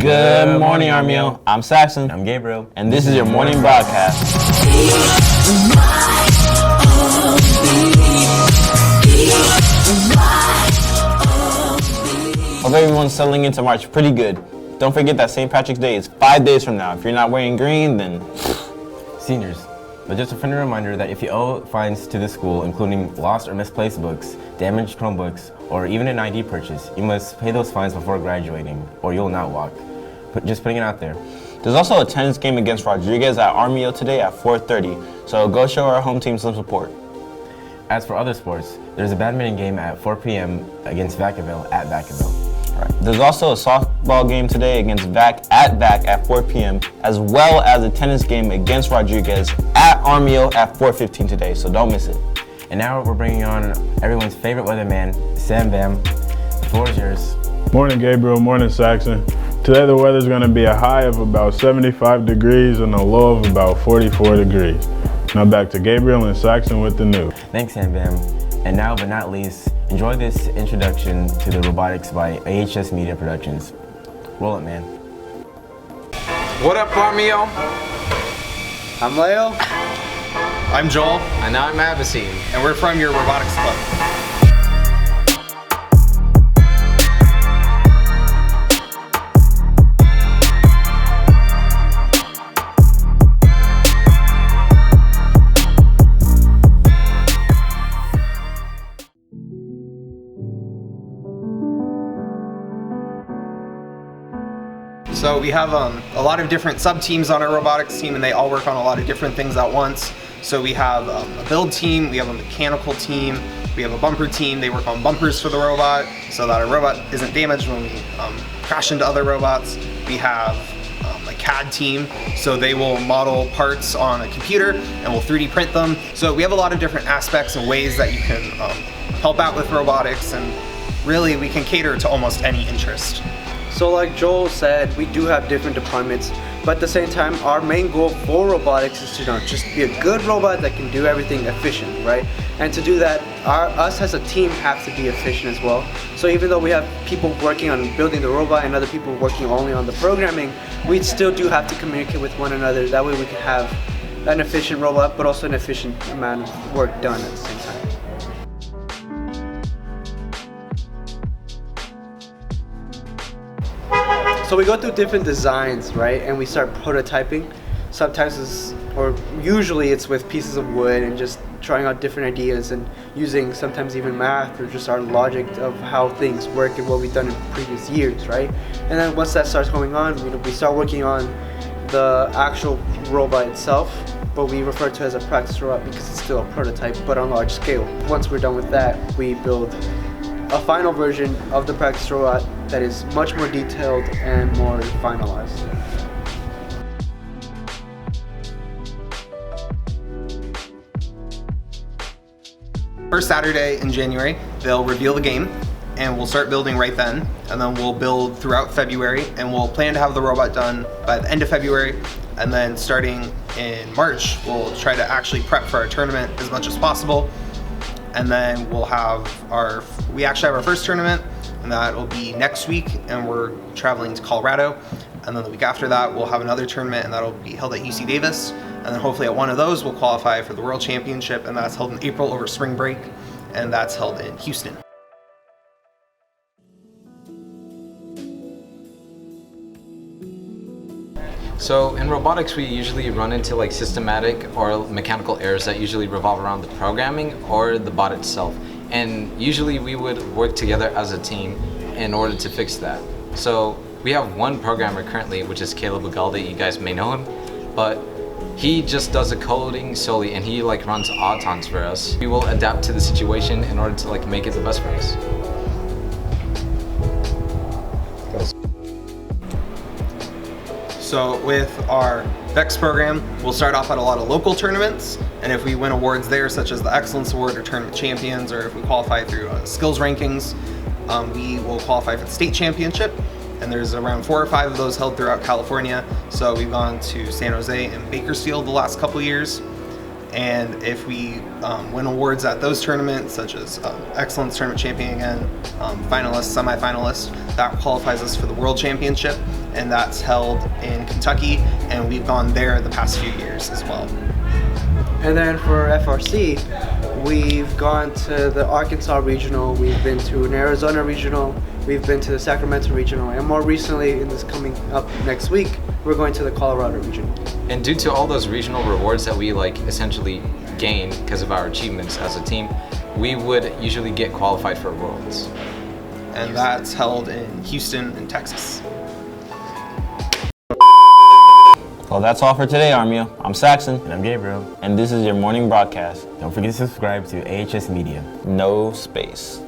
Good morning, Armijo. I'm Saxon. I'm Gabriel. And this is your morning broadcast. Hope everyone's settling into March pretty good. Don't forget that St. Patrick's Day is 5 days from now. If you're not wearing green, then... Seniors. But just a friendly reminder that if you owe fines to the school, including lost or misplaced books, damaged Chromebooks, or even an ID purchase, you must pay those fines before graduating, or you'll not walk. Just putting it out there. There's also a tennis game against Rodriguez at Armijo today at 4:30, so go show our home team some support. As for other sports, there's a badminton game at 4 p.m. against Vacaville at Vacaville. Right. There's also a softball game today against VAC at 4 p.m., as well as a tennis game against Rodriguez at Armijo at 4:15 today, so don't miss it. And now we're bringing on everyone's favorite weatherman, Sam Bam. The floor is yours. Morning, Gabriel. Morning, Saxon. Today the weather's going to be a high of about 75 degrees and a low of about 44 degrees. Now back to Gabriel and Saxon with the news. Thanks, Sam Bam. And now, but not least, enjoy this introduction to the robotics by AHSMEDIA Productions. Roll it, man. What up, Armijo? I'm Leo. I'm Joel. And I'm Abasim. And we're from your robotics club. So we have a lot of different sub-teams on our robotics team, and they all work on a lot of different things at once. So we have a build team, we have a mechanical team, we have a bumper team. They work on bumpers for the robot so that our robot isn't damaged when we crash into other robots. We have a CAD team, so they will model parts on a computer and will 3D print them. So we have a lot of different aspects and ways that you can help out with robotics, and really we can cater to almost any interest. So like Joel said, we do have different departments, but at the same time, our main goal for robotics is to just be a good robot that can do everything efficient, right? And to do that, us as a team have to be efficient as well. So even though we have people working on building the robot and other people working only on the programming, we still do have to communicate with one another. That way we can have an efficient robot, but also an efficient amount of work done at the same time. So we go through different designs, right? And we start prototyping. Sometimes usually it's with pieces of wood and just trying out different ideas and using sometimes even math or just our logic of how things work and what we've done in previous years, right? And then once that starts going on, we start working on the actual robot itself, but we refer to it as a practice robot because it's still a prototype, but on large scale. Once we're done with that, we build a final version of the practice robot that is much more detailed and more finalized. First Saturday in January, they'll reveal the game, and we'll start building right then, and then we'll build throughout February, and we'll plan to have the robot done by the end of February, and then starting in March, we'll try to actually prep for our tournament as much as possible. And then we actually have our first tournament, and that will be next week, and we're traveling to Colorado. And then the week after that, we'll have another tournament, and that'll be held at UC Davis. And then hopefully at one of those, we'll qualify for the World Championship, and that's held in April over spring break, and that's held in Houston. So in robotics, we usually run into like systematic or mechanical errors that usually revolve around the programming or the bot itself. And usually we would work together as a team in order to fix that. So we have one programmer currently, which is Caleb Ugalde. You guys may know him, but he just does the coding solely, and he like runs autons for us. We will adapt to the situation in order to like make it the best for us. So with our VEX program, we'll start off at a lot of local tournaments, and if we win awards there, such as the Excellence Award or Tournament Champions, or if we qualify through skills rankings, we will qualify for the state championship. And there's around 4 or 5 of those held throughout California. So we've gone to San Jose and Bakersfield the last couple years. And if we win awards at those tournaments, such as Excellence Tournament Champion again, finalist, semi-finalist, that qualifies us for the World Championship. and that's held in Kentucky, and we've gone there the past few years as well. And then for FRC, we've gone to the Arkansas Regional, we've been to an Arizona Regional, we've been to the Sacramento Regional, and more recently, in this coming up next week, we're going to the Colorado Regional. And due to all those regional rewards that we essentially gain because of our achievements as a team, we would usually get qualified for Worlds. And that's held in Houston and Texas. Well, that's all for today, Armijo. I'm Saxon, And I'm Gabriel. and this is your morning broadcast. Don't forget to subscribe to AHS Media. No space.